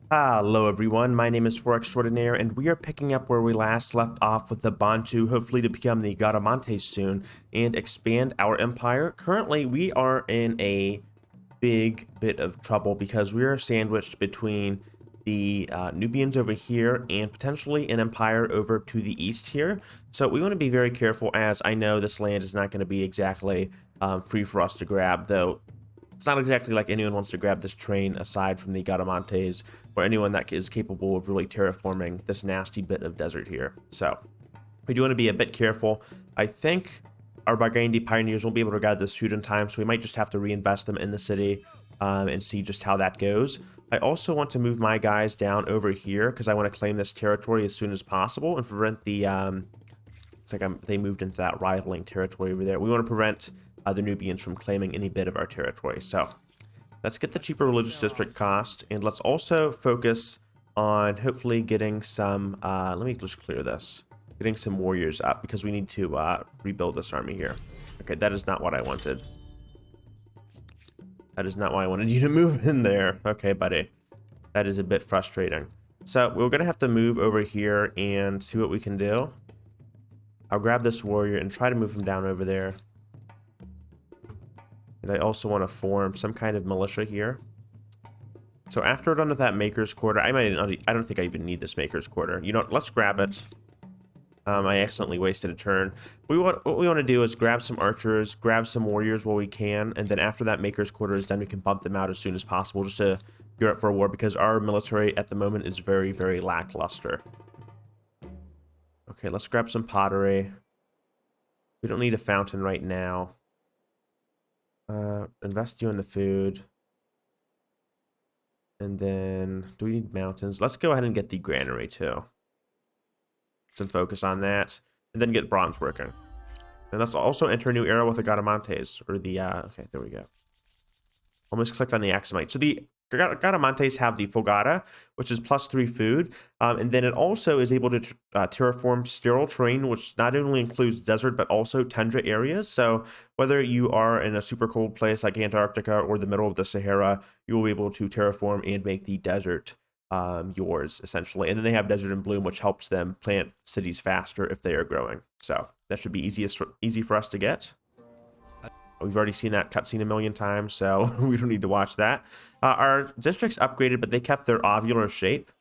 Hello everyone, my name is For Extraordinaire, and we are picking up where we last left off with the Bantu, hopefully to become the Garamantes soon, and expand our empire. Currently, we are in a big bit of trouble because we are sandwiched between the Nubians over here and potentially an empire over to the east here. So we want to be very careful, as I know this land is not going to be exactly free for us to grab, though. It's not exactly like anyone wants to grab this train aside from the Garamantes or anyone that is capable of really terraforming this nasty bit of desert here. So we do want to be a bit careful. I think our Bargandi pioneers won't be able to gather this food in time, so we might just have to reinvest them in the city and see just how that goes. I also want to move my guys down over here because I want to claim this territory as soon as possible and prevent the it's like they moved into that rivaling territory over there. We want to prevent the Nubians from claiming any bit of our territory. So let's get the cheaper religious district cost, and let's also focus on hopefully getting some, let me just clear this, getting some warriors up because we need to rebuild this army here. Okay, that is not what I wanted. That is not why I wanted you to move in there. Okay, buddy. That is a bit frustrating. So we're going to have to move over here and see what we can do. I'll grab this warrior and try to move him down over there. And I also want to form some kind of militia here. So after we're done with that Maker's Quarter, I don't think I even need this Maker's Quarter. You know what, let's grab it. I accidentally wasted a turn. What we want to do is grab some archers, grab some warriors while we can, and then after that Maker's Quarter is done, we can bump them out as soon as possible just to gear up for a war, because our military at the moment is very, very lackluster. Okay, let's grab some pottery. We don't need a fountain right now. Invest you in the food. And then, do we need mountains? Let's go ahead and get the granary too. Some focus on that. And then get bronze working. And let's also enter a new era with the Garamantes. Or the, okay, there we go. Almost clicked on the Axumite. So the Garamantes have the Fogata, which is +3 food. And then it also is able to terraform sterile terrain, which not only includes desert, but also tundra areas. So whether you are in a super cold place like Antarctica or the middle of the Sahara, you will be able to terraform and make the desert yours, essentially. And then they have Desert in Bloom, which helps them plant cities faster if they are growing. So that should be easy for us to get. We've already seen that cutscene a million times, so we don't need to watch that. Our district's upgraded, but they kept their ovular shape.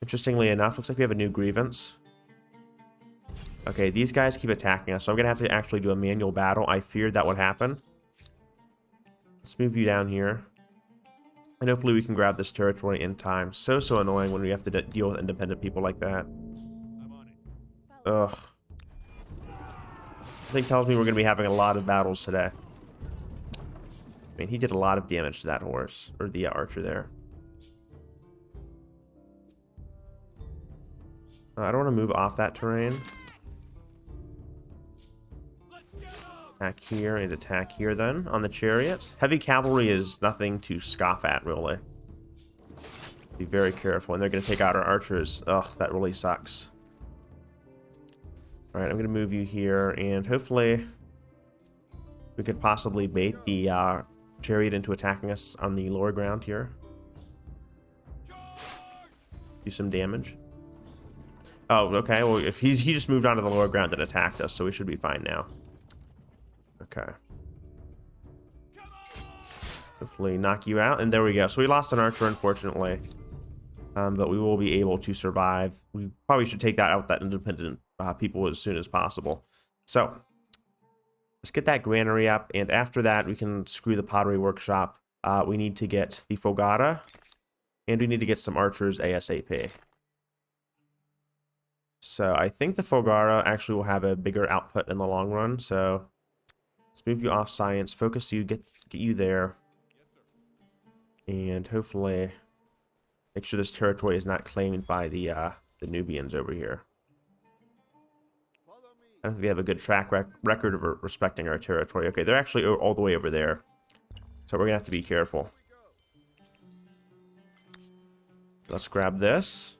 Interestingly enough, looks like we have a new grievance. Okay, these guys keep attacking us, so I'm going to have to actually do a manual battle. I feared that would happen. Let's move you down here. And hopefully we can grab this territory in time. So annoying when we have to deal with independent people like that. Ugh. I think tells me we're going to be having a lot of battles today. I mean, he did a lot of damage to that horse, or the archer there. I don't want to move off that terrain. Attack here and attack here then on the chariots. Heavy cavalry is nothing to scoff at, really. Be very careful, and they're going to take out our archers. Ugh, that really sucks. Alright, I'm going to move you here, and hopefully we could possibly bait the chariot into attacking us on the lower ground here. Do some damage. Oh, okay, well, if he just moved onto the lower ground and attacked us, so we should be fine now. Okay. Hopefully knock you out, and there we go. So we lost an archer, unfortunately. But we will be able to survive. We probably should take that out, that independent people, as soon as possible. So let's get that granary up, and after that we can screw the pottery workshop. We need to get the Fogata, and we need to get some archers ASAP. So I think the Fogata actually will have a bigger output in the long run. So let's move you off science, focus you, get you there, and hopefully make sure this territory is not claimed by the Nubians over here. I don't think they have a good track record of respecting our territory. Okay, they're actually all the way over there. So we're going to have to be careful. Let's grab this.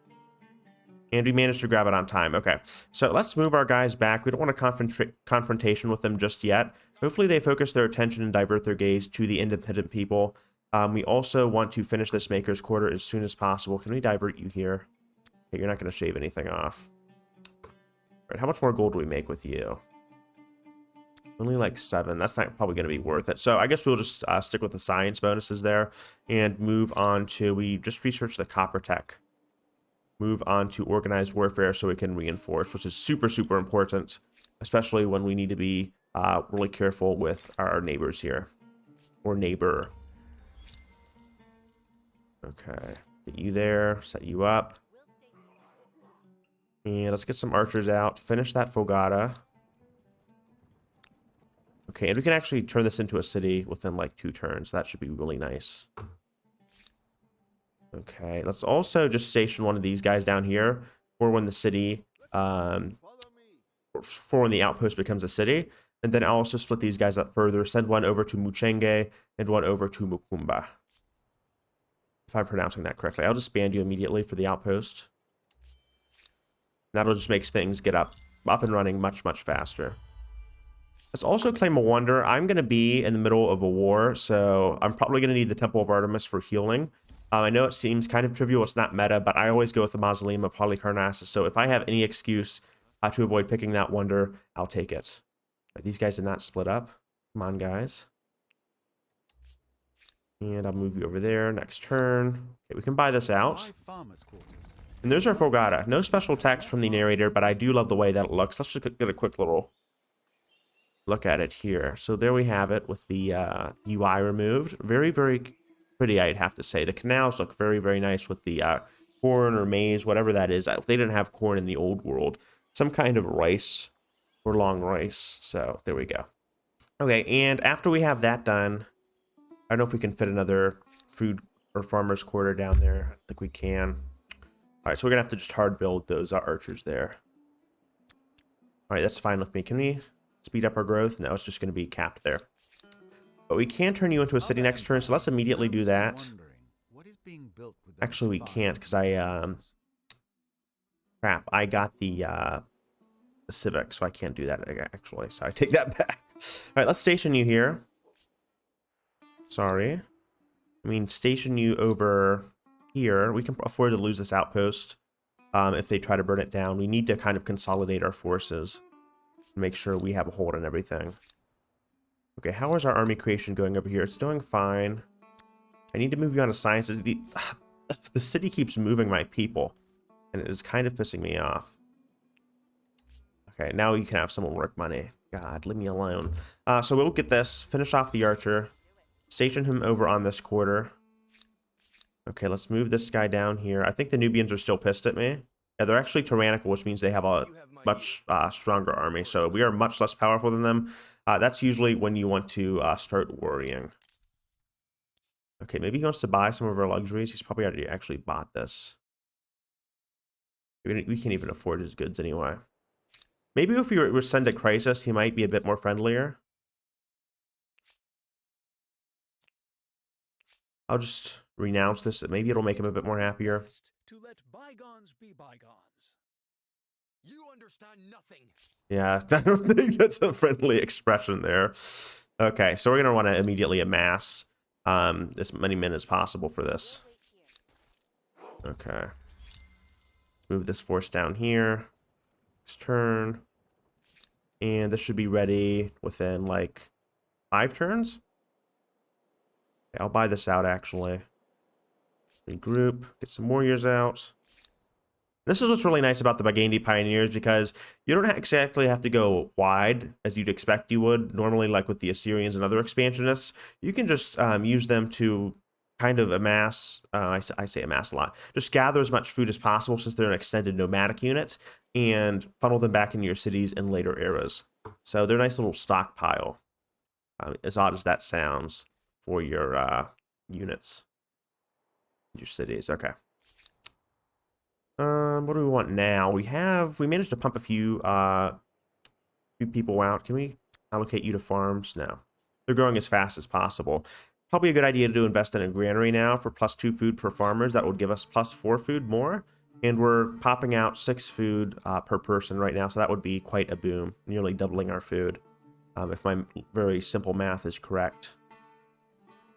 And we managed to grab it on time. Okay, so let's move our guys back. We don't want a confrontation with them just yet. Hopefully they focus their attention and divert their gaze to the independent people. We also want to finish this maker's quarter as soon as possible. Can we divert you here? Okay, you're not going to shave anything off. All right, how much more gold do we make with you? Only like 7. That's not probably going to be worth it. So I guess we'll just stick with the science bonuses there and move on to, we just researched the copper tech. Move on to organized warfare so we can reinforce, which is super, super important, especially when we need to be really careful with our neighbors here. Or neighbor. Okay, get you there, set you up. And let's get some archers out, finish that Fogata. Okay, and we can actually turn this into a city within like 2 turns. That should be really nice. Okay, let's also just station one of these guys down here for when the city, for when the outpost becomes a city. And then I'll also split these guys up further, send one over to Muchenge and one over to Mukumba. If I'm pronouncing that correctly. I'll just band you immediately for the outpost. That'll just make things get up and running much, much faster. Let's also claim a wonder. I'm going to be in the middle of a war, so I'm probably going to need the Temple of Artemis for healing. I know it seems kind of trivial, it's not meta, but I always go with the Mausoleum of Halicarnassus, so if I have any excuse to avoid picking that wonder, I'll take it. Right, these guys did not split up. Come on, guys. And I'll move you over there next turn. Okay, we can buy this out. And there's our Fogata. No special text from the narrator, but I do love the way that it looks. Let's just get a quick little look at it here. So there we have it with the UI removed. Very, very pretty, I'd have to say. The canals look very, very nice with the corn or maize, whatever that is. If they didn't have corn in the old world, some kind of rice or long rice. So there we go. Okay, and after we have that done, I don't know if we can fit another food or farmer's quarter down there. I think we can. All right, so we're going to have to just hard build those archers there. All right, that's fine with me. Can we speed up our growth? No, it's just going to be capped there. But we can turn you into a city next turn, so let's immediately do that. Actually, we can't because crap, I got the civic, so I can't do that actually. So I take that back. All right, let's station you here. Sorry. I mean, station you over here. We can afford to lose this outpost if they try to burn it down. We need to kind of consolidate our forces and make sure we have a hold on everything. Okay, how is our army creation going over here? It's doing fine. I need to move you on to sciences. The city keeps moving my people, and it is kind of pissing me off. Okay, now you can have someone work money. God, leave me alone. So we'll get this, finish off the archer, station him over on this quarter. Okay, let's move this guy down here. I think the Nubians are still pissed at me. Yeah, they're actually tyrannical, which means they have a much stronger army. So we are much less powerful than them. That's usually when you want to start worrying. Okay, maybe he wants to buy some of our luxuries. He's probably already actually bought this. We can't even afford his goods anyway. Maybe if we were to send a crisis, he might be a bit more friendlier. I'll just renounce this. Maybe it'll make him a bit more happier. To let bygones be bygones. You understand nothing. Yeah, I don't think that's a friendly expression there. Okay, so we're going to want to immediately amass as many men as possible for this. Okay. Move this force down here. Next turn. And this should be ready within like 5 turns. Okay, I'll buy this out actually. Regroup, get some warriors out. This is what's really nice about the Bagandi Pioneers, because you don't exactly have to go wide as you'd expect you would normally, like with the Assyrians and other expansionists. You can just use them to kind of amass, I say amass a lot, just gather as much food as possible since they're an extended nomadic unit, and funnel them back into your cities in later eras. So they're a nice little stockpile, as odd as that sounds, for your units, your cities. Okay. What do we want now? We managed to pump a few people out. Can we allocate you to farms? No. They're growing as fast as possible. Probably a good idea to invest in a granary now for +2 food for farmers. That would give us +4 food more. And we're popping out 6 food per person right now, so that would be quite a boom. Nearly doubling our food, if my very simple math is correct.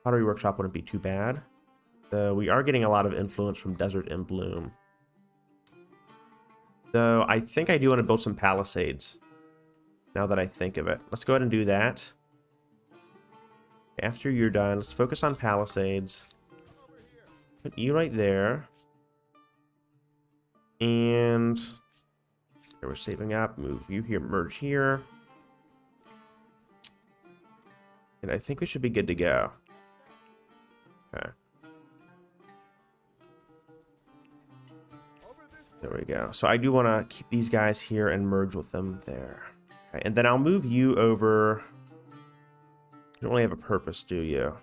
Pottery workshop wouldn't be too bad. So we are getting a lot of influence from Desert in Bloom. Though I think I do want to build some palisades. Now that I think of it. Let's go ahead and do that. After you're done, let's focus on palisades. Put you right there. And okay, we're saving up. Move you here, merge here. And I think we should be good to go. Okay. There we go. So I do want to keep these guys here and merge with them there. Okay, and then I'll move you over. You don't really have a purpose, do you?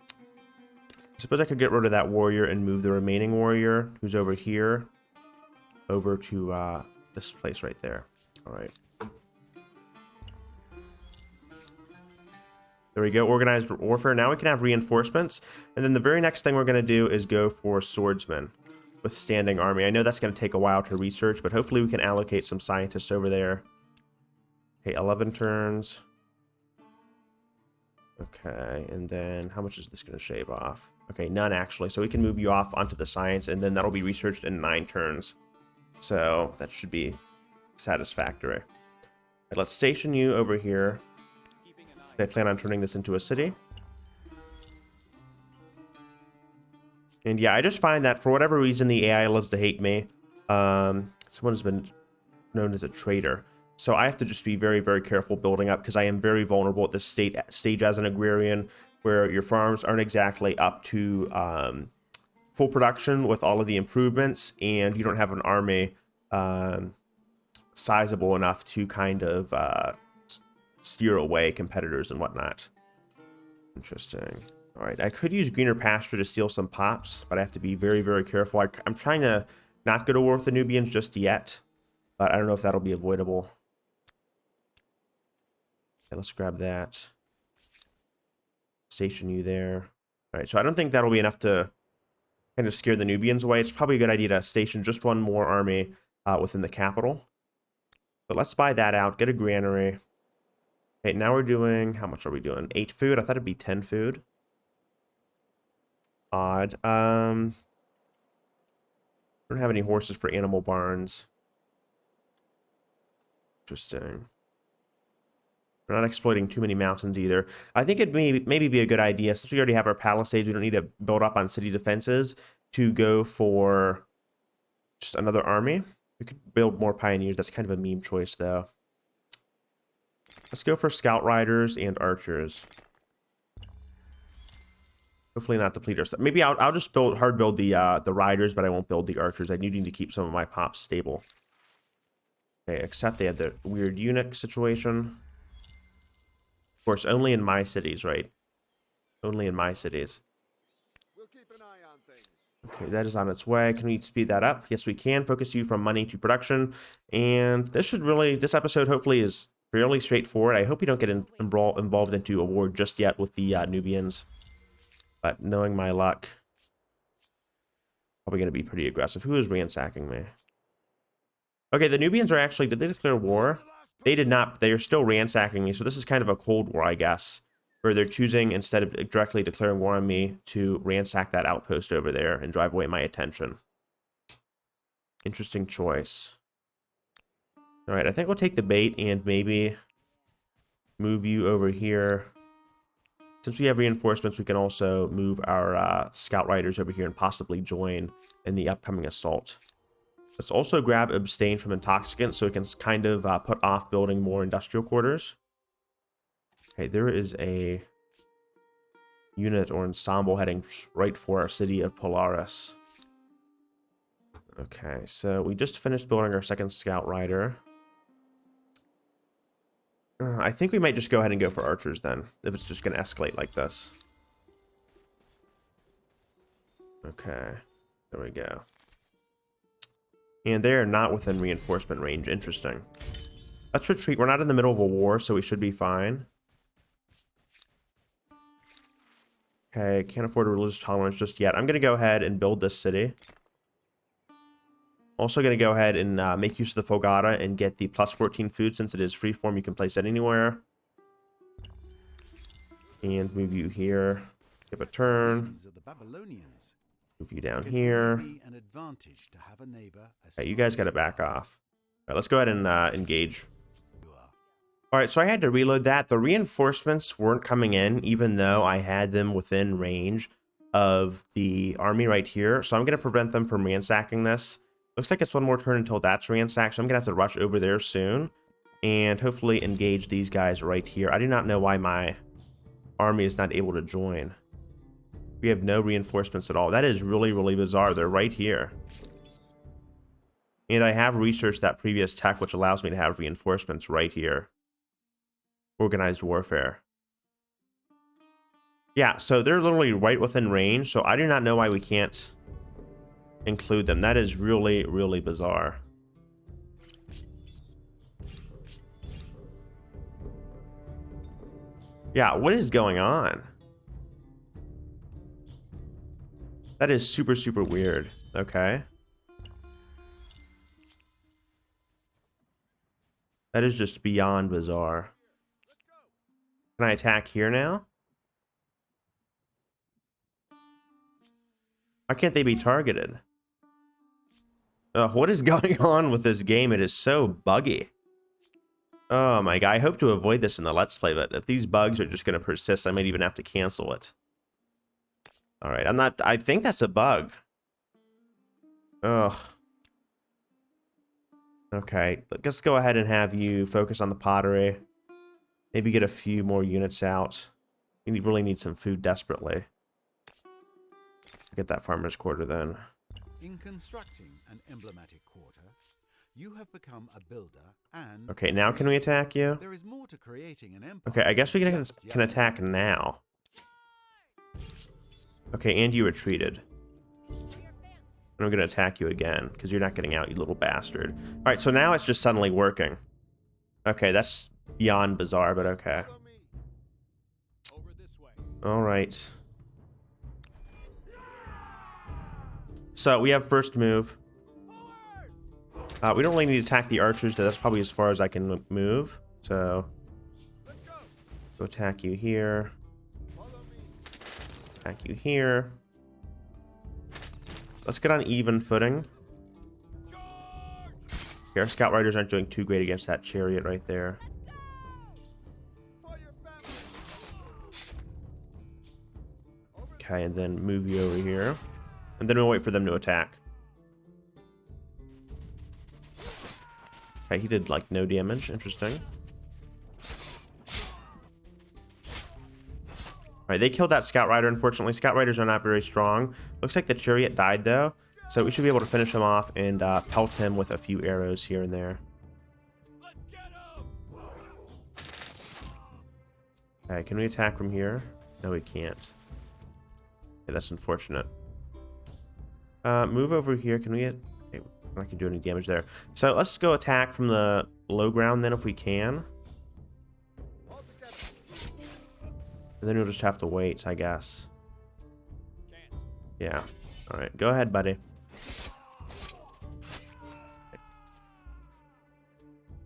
I suppose I could get rid of that warrior and move the remaining warrior, who's over here, over to this place right there. All right. There we go, organized warfare. Now we can have reinforcements. And then the very next thing we're going to do is go for swordsmen with standing army. I know that's going to take a while to research, but hopefully we can allocate some scientists over there. Okay, 11 turns. Okay, and then how much is this going to shave off? Okay, none actually. So we can move you off onto the science, and then that'll be researched in 9 turns. So that should be satisfactory. Right, let's station you over here. I plan on turning this into a city. And yeah, I just find that for whatever reason, the AI loves to hate me. Someone has been known as a traitor. So I have to just be very, very careful building up because I am very vulnerable at this stage as an agrarian where your farms aren't exactly up to full production with all of the improvements, and you don't have an army sizable enough to kind of steer away competitors and whatnot. Interesting. All right, I could use greener pasture to steal some pops, but I have to be very, very careful. I'm trying to not go to war with the Nubians just yet, but I don't know if that'll be avoidable. Okay, let's grab that. Station you there. All right, so I don't think that'll be enough to kind of scare the Nubians away. It's probably a good idea to station just one more army within the capital. But let's buy that out, get a granary. Okay, now we're doing, how much are we doing? 8 food? I thought it'd be 10 food. Odd. I don't have any horses for animal barns. Interesting. We're not exploiting too many mountains either. I think it may maybe be a good idea, since we already have our palisades, we don't need to build up on city defenses, to go for just another army. We could build more pioneers. That's kind of a meme choice, though. Let's go for scout riders and archers. Hopefully not deplete our stuff. Maybe I'll just hard build the riders, but I won't build the archers. I do need to keep some of my pops stable. Okay, except they had the weird eunuch situation. Of course, only in my cities, right? Only in my cities. We'll keep an eye on things. Okay, that is on its way. Can we speed that up? Yes, we can. Focus you from money to production. And this episode hopefully is fairly straightforward. I hope you don't get involved into a war just yet with the Nubians. But knowing my luck, probably going to be pretty aggressive. Who is ransacking me? Okay, the Nubians are actually, did they declare war? They did not. They are still ransacking me. So this is kind of a cold war, I guess, where they're choosing, instead of directly declaring war on me, to ransack that outpost over there and drive away my attention. Interesting choice. All right, I think we'll take the bait and maybe move you over here. Since we have reinforcements, we can also move our scout riders over here and possibly join in the upcoming assault. Let's also grab abstain from intoxicants so we can kind of put off building more industrial quarters. Okay, there is a unit or ensemble heading right for our city of Polaris. Okay, so we just finished building our second scout rider. I think we might just go ahead and go for archers then, if it's just going to escalate like this. Okay, there we go. And they're not within reinforcement range. Interesting. Let's retreat. We're not in the middle of a war, so we should be fine. Okay, can't afford a religious tolerance just yet. I'm going to go ahead and build this city. Also going to go ahead and make use of the Fogata and get the +14 food. Since it is freeform, you can place it anywhere. And move you here. Skip a turn. These are the Babylonians. Move you down It here. may be an advantage to have a neighbor as Okay, you guys got to smart back off. All right, let's go ahead and engage. as you are. All right, so I had to reload that. The reinforcements weren't coming in, even though I had them within range of the army right here. So I'm going to prevent them from ransacking this. Looks like it's one more turn until that's ransacked, so I'm going to have to rush over there soon and hopefully engage these guys right here. I do not know why my army is not able to join. We have no reinforcements at all. That is really, really bizarre. They're right here. And I have researched that previous tech, which allows me to have reinforcements right here. Organized warfare. Yeah, so they're literally right within range, so I do not know why we can't include them. That is really, really bizarre. Yeah, what is going on? That is super, super weird. Okay. That is just beyond bizarre. Can I attack here now? Why can't they be targeted? What is going on with this game? It is so buggy. Oh my god, I hope to avoid this in the Let's Play, but if these bugs are just going to persist, I might even have to cancel it. Alright, I think that's a bug. Ugh. Okay, let's go ahead and have you focus on the pottery. Maybe get a few more units out. We really need some food desperately. Get that farmer's quarter then. In constructing an emblematic quarter, you have become a builder and... Okay, now can we attack you? There is more to creating an empire. Okay, I guess we can attack now. Okay, and you retreated. And I'm going to attack you again, because you're not getting out, you little bastard. Alright, so now it's just suddenly working. Okay, that's beyond bizarre, but okay. Follow me. Over this way. Alright. So, we have first move. We don't really need to attack the archers, though that's probably as far as I can move. So, Let's go. go attack you here. Follow me. Attack you here. Let's get on even footing. Okay, our scout riders aren't doing too great against that chariot right there. For your family. Okay, and then move you over here. And then we'll wait for them to attack. Okay, he did like no damage. Interesting. Alright, they killed that scout rider, unfortunately. Scout riders are not very strong. Looks like the chariot died, though. So we should be able to finish him off and pelt him with a few arrows here and there. Let's get him! Okay, can we attack from here? No, we can't. Okay, that's unfortunate. Move over here. Can we get... Okay, I'm not going to do any damage there. So let's go attack from the low ground then if we can. All together. And then we'll just have to wait, I guess. Can't. Yeah. Alright, go ahead, buddy.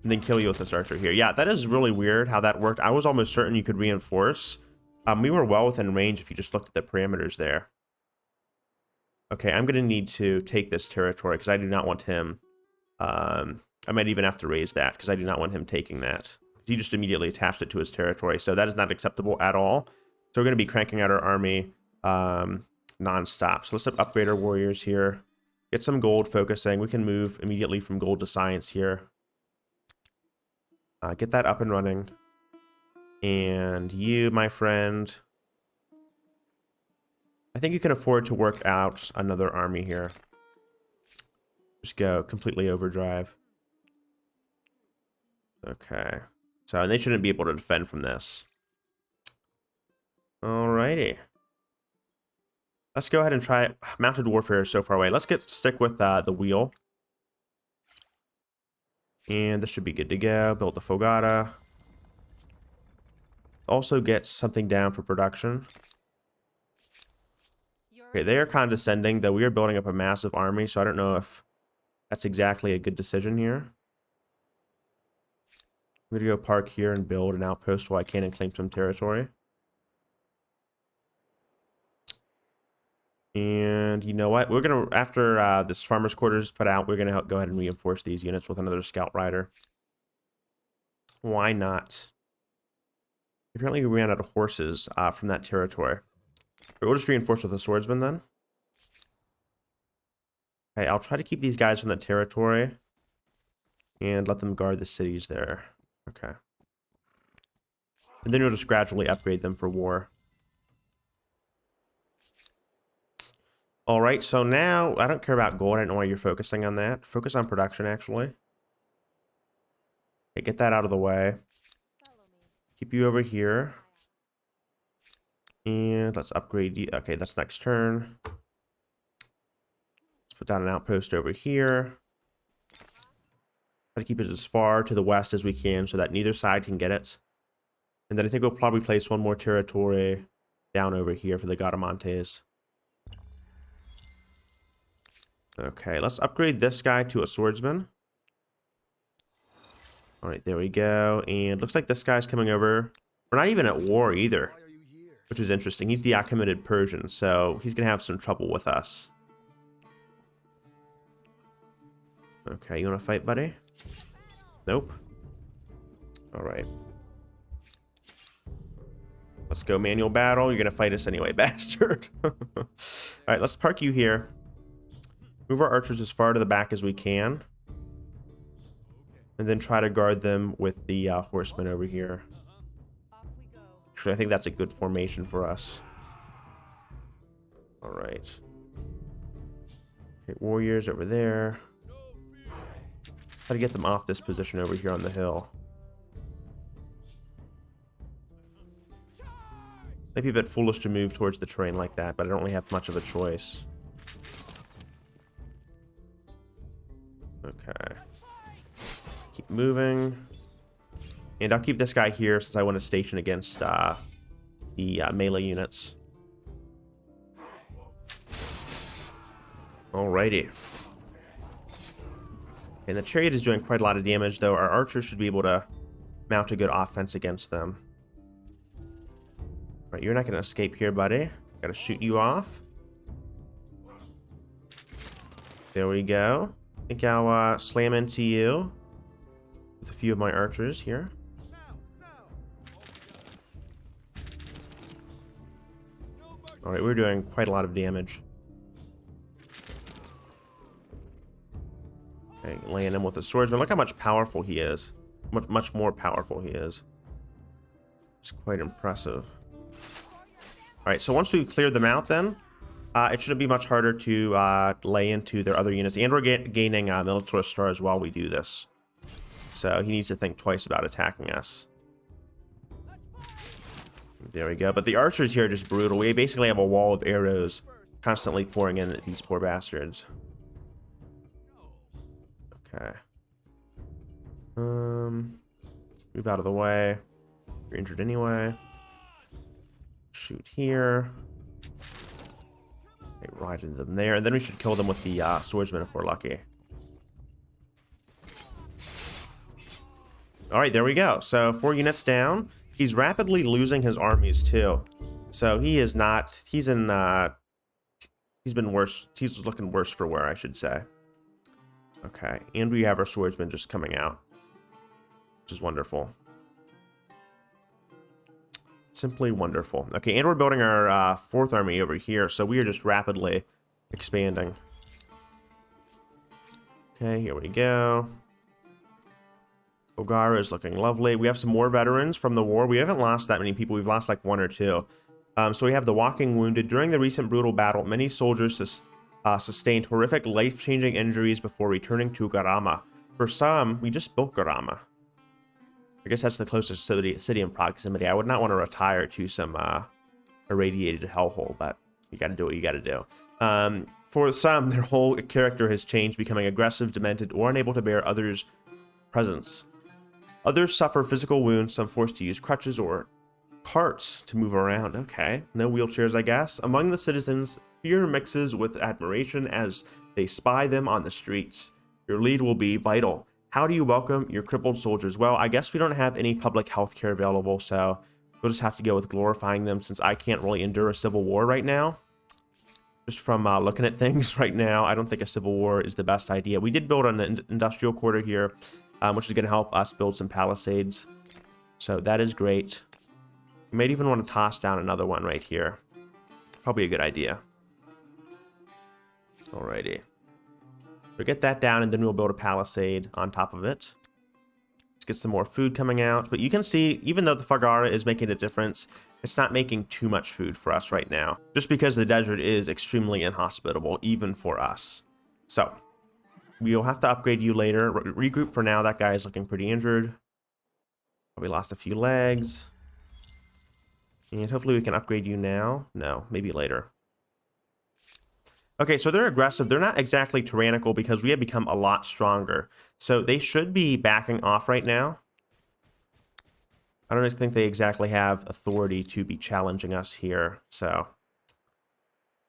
And then kill you with this archer here. Yeah, that is really weird how that worked. I was almost certain you could reinforce. We were well within range if you just looked at the parameters there. Okay, I'm going to need to take this territory because I do not want him... I might even have to raise that because I do not want him taking that. He just immediately attached it to his territory, so that is not acceptable at all. So we're going to be cranking out our army non-stop. So let's upgrade our warriors here. Get some gold focusing. We can move immediately from gold to science here. Get that up and running. And you, my friend... I think you can afford to work out another army here. Just go completely overdrive. Okay. So, and they shouldn't be able to defend from this. Alrighty. Let's go ahead and try it. Mounted warfare is so far away. Let's stick with the wheel. And this should be good to go. Build the Fogata. Also get something down for production. Okay, they are condescending, though we are building up a massive army, so I don't know if that's exactly a good decision here. I'm going to go park here and build an outpost while I can and claim some territory. And you know what? We're gonna, after this farmer's quarters is put out, we're gonna go ahead and reinforce these units with another scout rider. Why not? Apparently we ran out of horses from that territory. But we'll just reinforce with a swordsman then. Okay, I'll try to keep these guys from the territory and let them guard the cities there. Okay. And then you'll just gradually upgrade them for war. All right, so now I don't care about gold. I don't know why you're focusing on that. Focus on production, actually. Okay, get that out of the way. Keep you over here. And let's upgrade you. Okay, that's next turn. Let's put down an outpost over here. Try to keep it as far to the west as we can so that neither side can get it. And then I think we'll probably place one more territory down over here for the Garamantes. Okay, let's upgrade this guy to a swordsman. All right, there we go. And looks like this guy's coming over. We're not even at war either, Why are you here? which is interesting. He's the Achaemenid Persian, so he's going to have some trouble with us. Okay, you want to fight, buddy? Nope. All right. Let's go manual battle. You're going to fight us anyway, bastard. All right, let's park you here. Move our archers as far to the back as we can. And then try to guard them with the horsemen over here. Actually, I think that's a good formation for us. All right. Okay, warriors over there. Try to get them off this position over here on the hill. Maybe a bit foolish to move towards the terrain like that, but I don't really have much of a choice. Okay. Keep moving. And I'll keep this guy here since I want to station against the melee units. Alrighty. And the chariot is doing quite a lot of damage, though our archers should be able to mount a good offense against them. All right, you're not going to escape here, buddy. Gotta shoot you off. There we go. I think I'll slam into you with a few of my archers here. All right, we're doing quite a lot of damage. Okay, land him with a swordsman. Look how much powerful he is. Much more powerful he is. It's quite impressive. All right, so once we've cleared them out then, it shouldn't be much harder to lay into their other units. And we're gaining military stars while we do this. So he needs to think twice about attacking us. There we go. But the archers here are just brutal. We basically have a wall of arrows constantly pouring in at these poor bastards. Okay. Move out of the way. You're injured anyway. Shoot here. Okay, right into them there. And then we should kill them with the swordsman if we're lucky. Alright, there we go. So 4 units down. He's rapidly losing his armies too. So he is not, he's in, he's been worse. He's looking worse for wear, I should say. Okay, and we have our swordsman just coming out, which is wonderful. Simply wonderful. Okay, and we're building our 4th army over here, so we are just rapidly expanding. Okay, here we go. Ogara is looking lovely. We have some more veterans from the war. We haven't lost that many people. We've lost like 1 or 2. So we have the walking wounded. During the recent brutal battle, many soldiers sustained horrific life-changing injuries before returning to Garama. For some, we just built Garama. I guess that's the closest city in proximity. I would not want to retire to some irradiated hellhole, but you got to do what you got to do. For some, their whole character has changed, becoming aggressive, demented, or unable to bear others' presence. Others suffer physical wounds, some forced to use crutches or carts to move around. Okay, no wheelchairs, I guess. Among the citizens, fear mixes with admiration as they spy them on the streets. Your lead will be vital. How do you welcome your crippled soldiers? Well, I guess we don't have any public health care available, so we'll just have to go with glorifying them since I can't really endure a civil war right now. Just from looking at things right now, I don't think a civil war is the best idea. We did build an industrial quarter here, which is going to help us build some palisades. So that is great. You might even want to toss down another one right here. Probably a good idea. Alrighty. So get that down, and then we'll build a palisade on top of it. Let's get some more food coming out. But you can see, even though the Fagara is making a difference, it's not making too much food for us right now. Just because the desert is extremely inhospitable, even for us. So, we'll have to upgrade you later. Regroup for now. That guy is looking pretty injured. Probably lost a few legs. And hopefully we can upgrade you now. No, maybe later. Okay, so they're aggressive. They're not exactly tyrannical because we have become a lot stronger. So they should be backing off right now. I don't think they exactly have authority to be challenging us here. So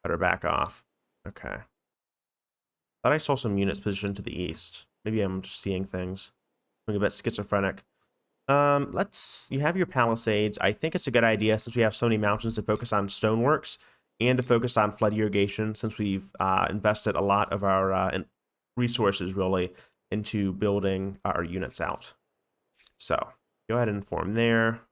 better back off. Okay. Thought I saw some units positioned to the east. Maybe I'm just seeing things. I'm a bit schizophrenic. You have your palisades. I think it's a good idea since we have so many mountains to focus on stoneworks and to focus on flood irrigation since we've invested a lot of our resources really into building our units out. So go ahead and form there.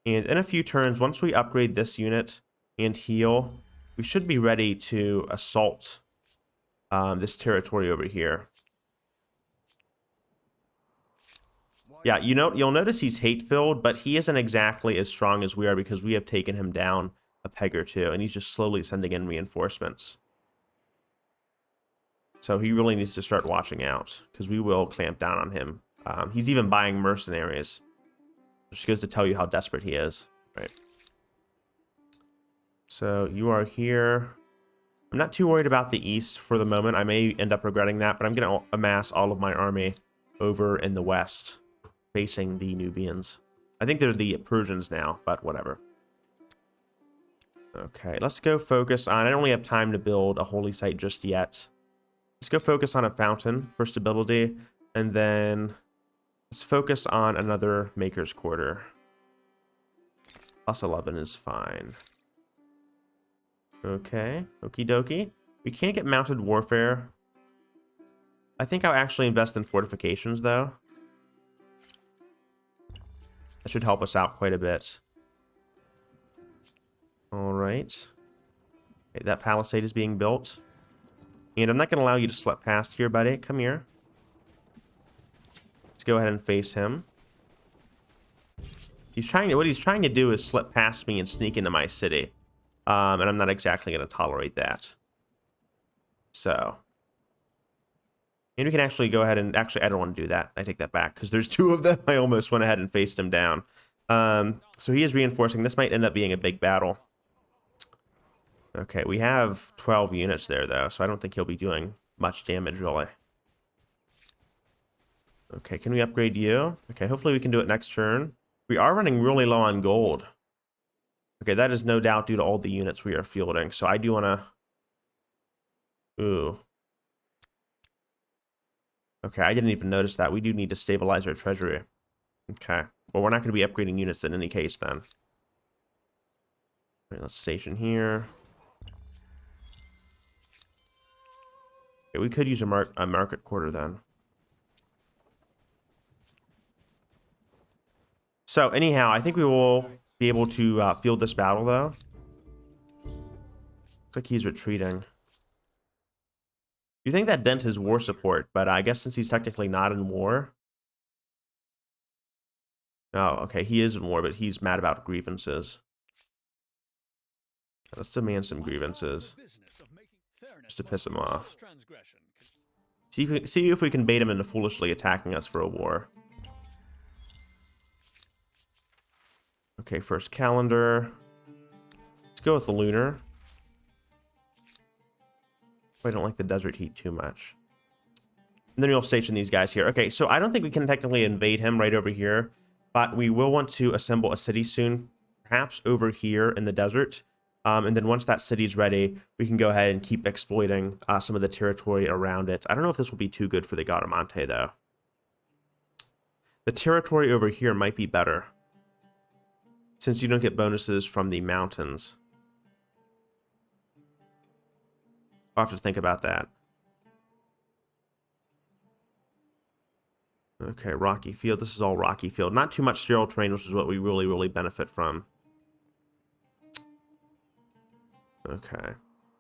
And in a few turns, once we upgrade this unit and heal, we should be ready to assault this territory over here. Yeah, you'll notice he's hate-filled, but he isn't exactly as strong as we are because we have taken him down a peg or two, and he's just slowly sending in reinforcements. So he really needs to start watching out, because we will clamp down on him. He's even buying mercenaries, which goes to tell you how desperate he is. Right. So you are here. I'm not too worried about the east for the moment. I may end up regretting that, but I'm going to amass all of my army over in the west, facing the Nubians. I think they're the Persians now, but whatever. Okay, let's go focus on... I don't really have time to build a holy site just yet. Let's go focus on a fountain for stability, and then let's focus on another Maker's Quarter. Plus 11 is fine. Okay, okie dokie. We can't get mounted warfare. I think I'll actually invest in fortifications, though. That should help us out quite a bit. All right. Okay, that palisade is being built. And I'm not going to allow you to slip past here, buddy. Come here. Let's go ahead and face him. What he's trying to do is slip past me and sneak into my city. And I'm not exactly going to tolerate that. So. And we can actually go ahead and... Actually, I don't want to do that. I take that back, because there's two of them. I almost went ahead and faced him down. So he is reinforcing. This might end up being a big battle. Okay, we have 12 units there, though, so I don't think he'll be doing much damage, really. Okay, can we upgrade you? Okay, hopefully we can do it next turn. We are running really low on gold. Okay, that is no doubt due to all the units we are fielding, so I do want to... Ooh. Okay, I didn't even notice that. We do need to stabilize our treasury. Okay, well, we're not going to be upgrading units in any case, then. All right, let's station here. Okay, we could use a market quarter then. So anyhow, I think we will be able to field this battle, though. Looks like he's retreating. You think that dent his war support, but I guess since he's technically not in war... Oh, okay, he is in war, but he's mad about grievances. Let's demand some grievances. Just to piss him off. See if we can bait him into foolishly attacking us for a war. Okay, first calendar. Let's go with the lunar. I don't like the desert heat too much. And then we'll station these guys here. Okay, so I don't think we can technically invade him right over here, but we will want to assemble a city soon, perhaps over here in the desert. And then once that city's ready, we can go ahead and keep exploiting some of the territory around it. I don't know if this will be too good for the Gaudamonte, though. The territory over here might be better, since you don't get bonuses from the mountains. I'll have to think about that. Okay, rocky field. This is all rocky field. Not too much sterile terrain, which is what we really benefit from. Okay.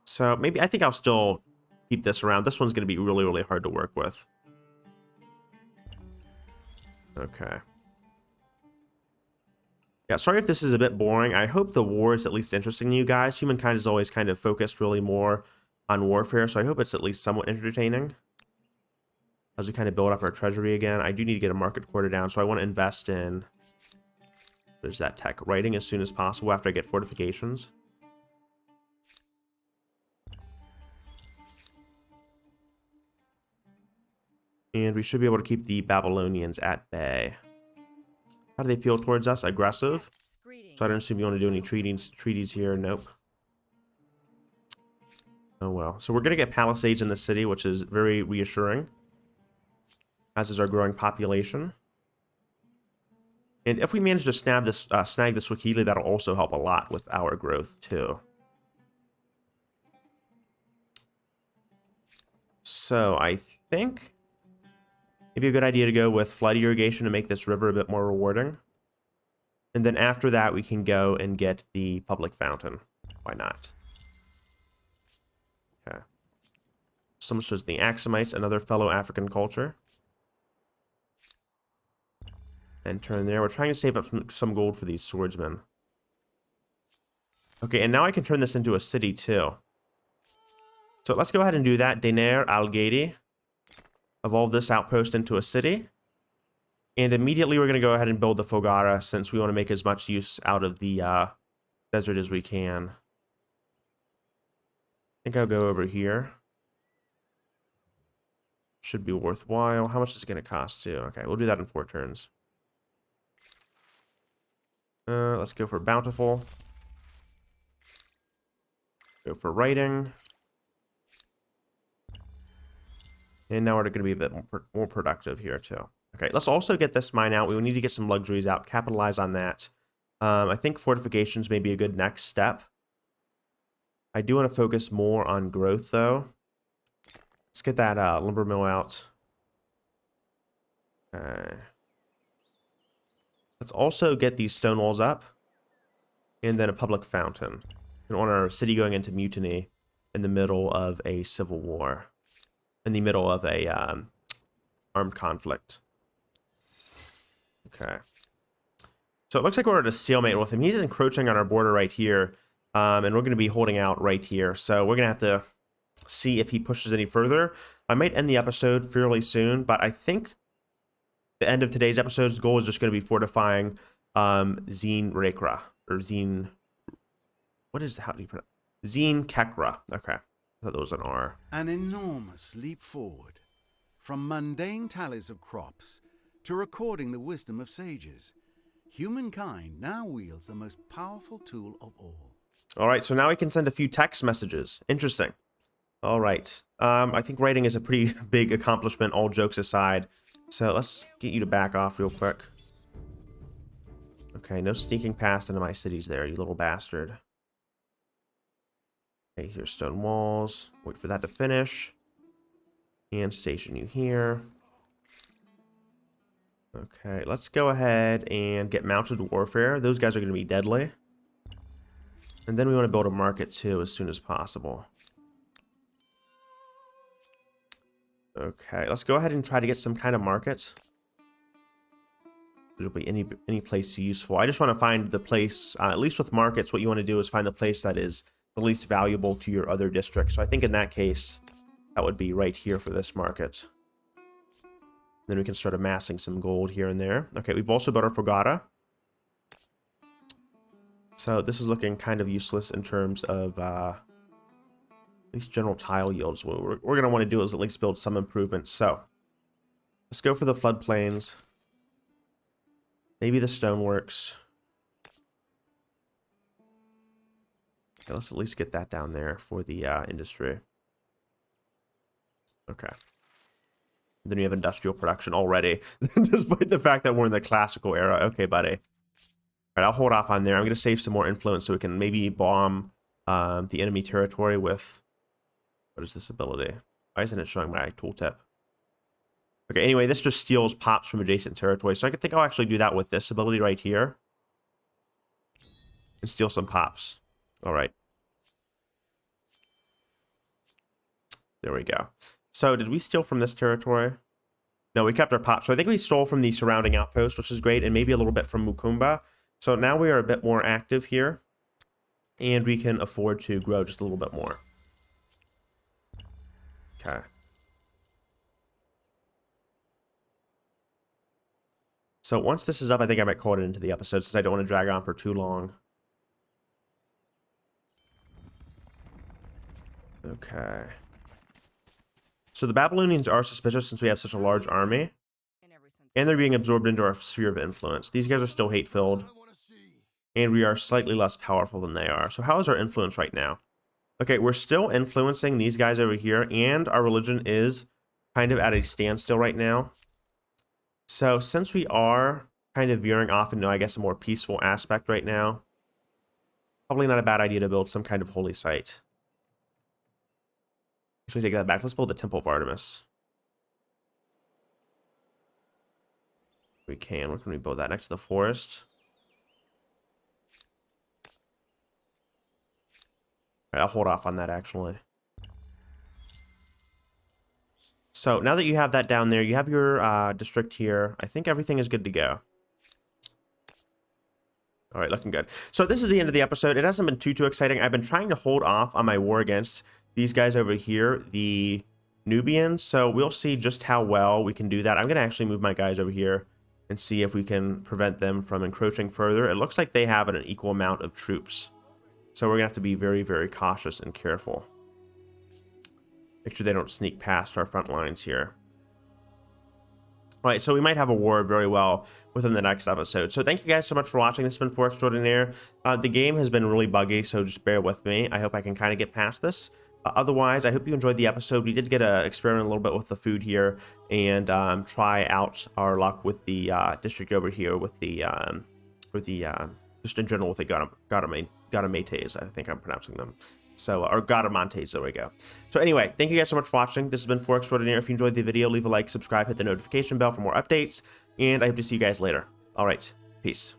So maybe I think I'll still keep this around. This one's going to be really hard to work with. Okay. Yeah, sorry if this is a bit boring. I hope the war is at least interesting to you guys. Humankind is always kind of focused really more on warfare, so I hope it's at least somewhat entertaining. As we kind of build up our treasury again, I do need to get a market quarter down, so I want to invest in... There's that tech. Writing as soon as possible after I get fortifications. And we should be able to keep the Babylonians at bay. How do they feel towards us? Aggressive? So I don't assume you want to do any treaties here. Nope. Oh well. So we're going to get palisades in the city, which is very reassuring. As is our growing population. And if we manage to snag this Swahili, that'll also help a lot with our growth too. So I think maybe a good idea to go with flood irrigation to make this river a bit more rewarding. And then after that, we can go and get the public fountain. Why not? Okay. Someone says the Axumites, another fellow African culture. And turn there. We're trying to save up some gold for these swordsmen. Okay, and now I can turn this into a city too. So let's go ahead and do that. Dener al-Gadi. Evolve this outpost into a city. And immediately we're going to go ahead and build the Fogara since we want to make as much use out of the desert as we can. I think I'll go over here. Should be worthwhile. How much is it going to cost too? Okay, we'll do that in 4 turns. Let's go for bountiful. Go for writing. And now we're going to be a bit more productive here too. Okay, let's also get this mine out. We will need to get some luxuries out, capitalize on that. I think fortifications may be a good next step. I do want to focus more on growth though. Let's get that lumber mill out. Okay. Let's also get these stone walls up. And then a public fountain. We don't want our city going into mutiny in the middle of a civil war. In the middle of a armed conflict. Okay. So it looks like we're at a stalemate with him. He's encroaching on our border right here. And we're going to be holding out right here. So we're going to have to see if he pushes any further. I might end the episode fairly soon, but I think the end of today's episode's goal is just going to be fortifying Zine Rekra. Or Zine... What is... How do you pronounce it? Zine Kekra. Okay. I thought that was an R. An enormous leap forward. From mundane tallies of crops to recording the wisdom of sages. Humankind now wields the most powerful tool of all. All right, so now we can send a few text messages. Interesting. All right. I think writing is a pretty big accomplishment, all jokes aside. So let's get you to back off real quick. Okay, no sneaking past into my cities there, you little bastard. Okay, here's stone walls. Wait for that to finish. And station you here. Okay, let's go ahead and get mounted warfare. Those guys are going to be deadly. And then we want to build a market too as soon as possible. Okay, let's go ahead and try to get some kind of market. There'll be any place useful. I just want to find the place, at least with markets, what you want to do is find the place that is the least valuable to your other districts. So I think in that case, that would be right here for this market. Then we can start amassing some gold here and there. Okay, we've also built our Fogata. So this is looking kind of useless in terms of at least general tile yields. What we're going to want to do is at least build some improvements. So let's go for the floodplains. Maybe the stoneworks. Okay, let's at least get that down there for the industry. Okay. Then we have industrial production already, despite the fact that we're in the classical era. Okay, buddy. All right, I'll hold off on there. I'm going to save some more influence so we can maybe bomb the enemy territory with What is this ability? Why isn't it showing my tooltip? Okay, anyway, this just steals pops from adjacent territory. So I think I'll actually do that with this ability right here. And steal some pops. All right. There we go. So did we steal from this territory? No, we kept our pops. So I think we stole from the surrounding outpost, which is great, and maybe a little bit from Mukumba. So now we are a bit more active here. And we can afford to grow just a little bit more. Okay. So once this is up, I think I might call it into the episode since I don't want to drag on for too long. Okay. So the Babylonians are suspicious since we have such a large army. And they're being absorbed into our sphere of influence. These guys are still hate-filled. And we are slightly less powerful than they are. So how is our influence right now? Okay, we're still influencing these guys over here. And our religion is kind of at a standstill right now. So since we are kind of veering off into, I guess, a more peaceful aspect right now, probably not a bad idea to build some kind of holy site. Actually, take that back. Let's build the Temple of Artemis. We can. Where can we build that? Next to the forest. All right, I'll hold off on that, actually. So now that you have that down there, you have your district here. I think everything is good to go. All right, looking good. So this is the end of the episode. It hasn't been too exciting. I've been trying to hold off on my war against these guys over here, the Nubians. So we'll see just how well we can do that. I'm going to actually move my guys over here and see if we can prevent them from encroaching further. It looks like they have an equal amount of troops. So we're going to have to be very, very cautious and careful. Make sure they don't sneak past our front lines here. All right, so we might have a war very well within the next episode. So thank you guys so much for watching. This has been For Extraordinaire. The game has been really buggy, so just bear with me. I hope I can kind of get past this. Otherwise, I hope you enjoyed the episode. We did get to experiment a little bit with the food here and try out our luck with the district over here with the just in general with the Gadamantes, I think I'm pronouncing them. So, or Gadamantes, there we go. So anyway, thank you guys so much for watching. This has been For Extraordinaire. If you enjoyed the video, leave a like, subscribe, hit the notification bell for more updates, and I hope to see you guys later. All right, peace.